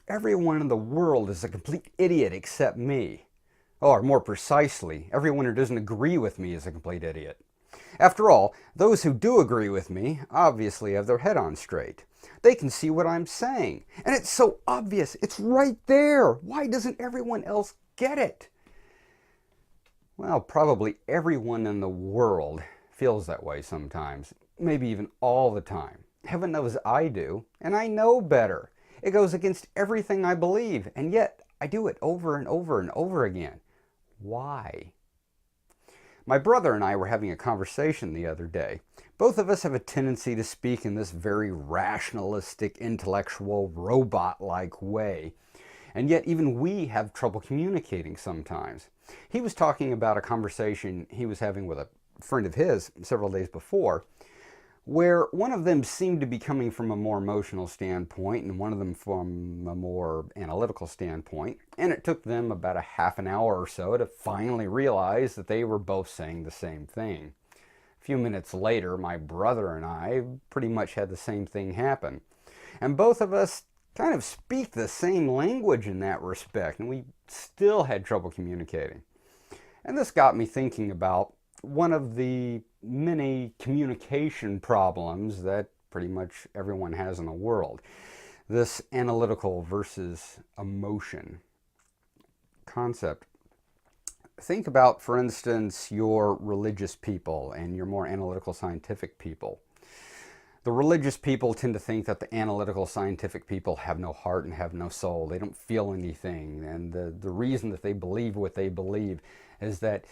everyone in the world is a complete idiot except me. Or more precisely, everyone who doesn't agree with me is a complete idiot. After all, those who do agree with me obviously have their head on straight. They can see what I'm saying. And it's so obvious. It's right there. Why doesn't everyone else get it? Well, probably everyone in the world feels that way sometimes. Maybe even all the time. Heaven knows I do. And I know better. It goes against everything I believe. And yet, I do it over and over and over again. Why? My brother and I were having a conversation the other day. Both of us have a tendency to speak in this very rationalistic, intellectual, robot-like way. And yet even we have trouble communicating sometimes. He was talking about a conversation he was having with a friend of his several days before, where one of them seemed to be coming from a more emotional standpoint and one of them from a more analytical standpoint. And it took them about a half an hour or so to finally realize that they were both saying the same thing. A few minutes later, my brother and I pretty much had the same thing happen. And both of us kind of speak the same language in that respect, and we still had trouble communicating. And this got me thinking about one of the many communication problems that pretty much everyone has in the world. This analytical versus emotion concept. Think about, for instance, your religious people and your more analytical scientific people. The religious people tend to think that the analytical scientific people have no heart and have no soul. They don't feel anything. And the reason that they believe what they believe is that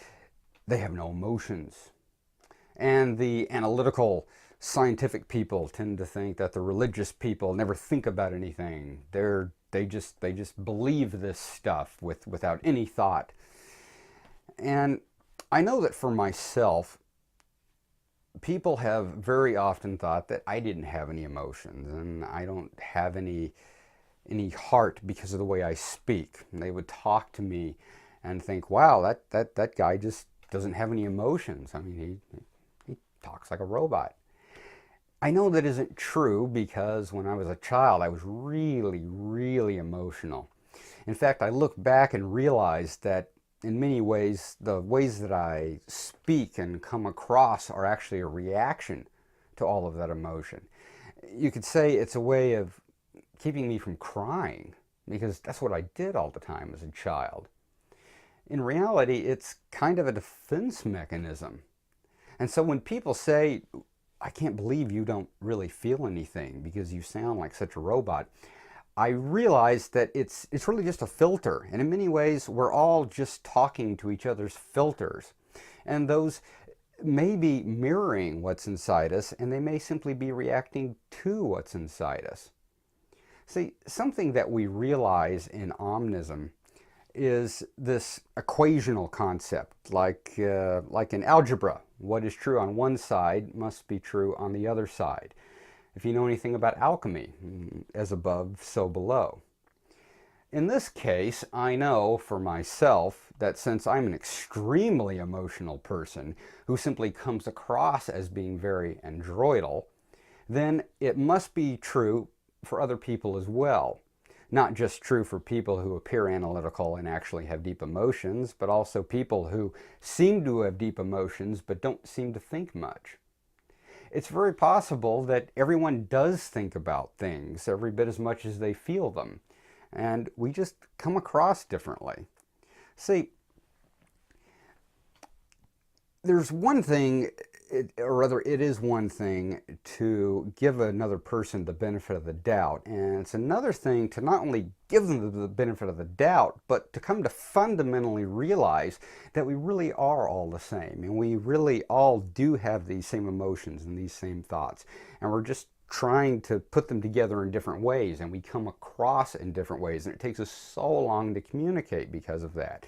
they have no emotions. And the analytical scientific people tend to think that the religious people never think about anything. They just believe this stuff without any thought. And I know that for myself, people have very often thought that I didn't have any emotions and I don't have any heart because of the way I speak. And they would talk to me and think, wow, that guy just doesn't have any emotions. I mean, he talks like a robot. I know that isn't true because when I was a child, I was really, really emotional. In fact, I look back and realize that in many ways, the ways that I speak and come across are actually a reaction to all of that emotion. You could say it's a way of keeping me from crying because that's what I did all the time as a child. In reality, it's kind of a defense mechanism. And so when people say, I can't believe you don't really feel anything because you sound like such a robot, I realize that it's really just a filter. And in many ways, we're all just talking to each other's filters. And those may be mirroring what's inside us, and they may simply be reacting to what's inside us. See, something that we realize in Omnism is this equational concept, like in algebra. What is true on one side must be true on the other side. If you know anything about alchemy, as above, so below. In this case, I know for myself that since I'm an extremely emotional person who simply comes across as being very androidal, then it must be true for other people as well. Not just true for people who appear analytical and actually have deep emotions, but also people who seem to have deep emotions but don't seem to think much. It's very possible that everyone does think about things every bit as much as they feel them, and we just come across differently. See, there's one thing, or rather it is one thing to give another person the benefit of the doubt, and it's another thing to not only give them the benefit of the doubt, but to come to fundamentally realize that we really are all the same, and we really all do have these same emotions and these same thoughts, and we're just trying to put them together in different ways, and we come across in different ways, and it takes us so long to communicate because of that.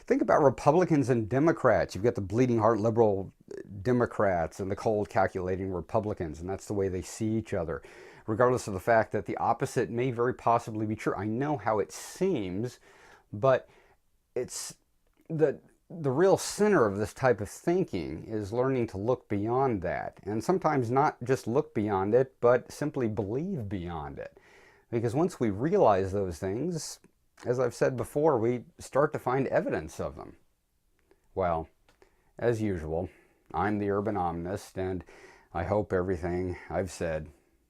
Think about Republicans and Democrats. You've got the bleeding heart liberal Democrats and the cold calculating Republicans, and that's the way they see each other, regardless of the fact that the opposite may very possibly be true. I know how it seems, but it's the real center of this type of thinking is learning to look beyond that, and sometimes not just look beyond it, but simply believe beyond it. Because once we realize those things, as I've said before, we start to find evidence of them. Well, as usual, I'm the Urban Omnist, and I hope everything I've said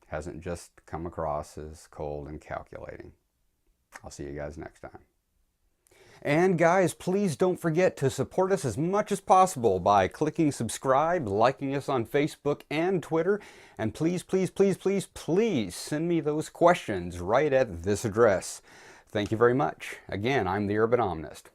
hasn't just come across as cold and calculating. I'll see you guys next time. And guys, please don't forget to support us as much as possible by clicking subscribe, liking us on Facebook and Twitter, and please, please, please, please, please send me those questions right at this address. Thank you very much. Again, I'm the Urban Omnist.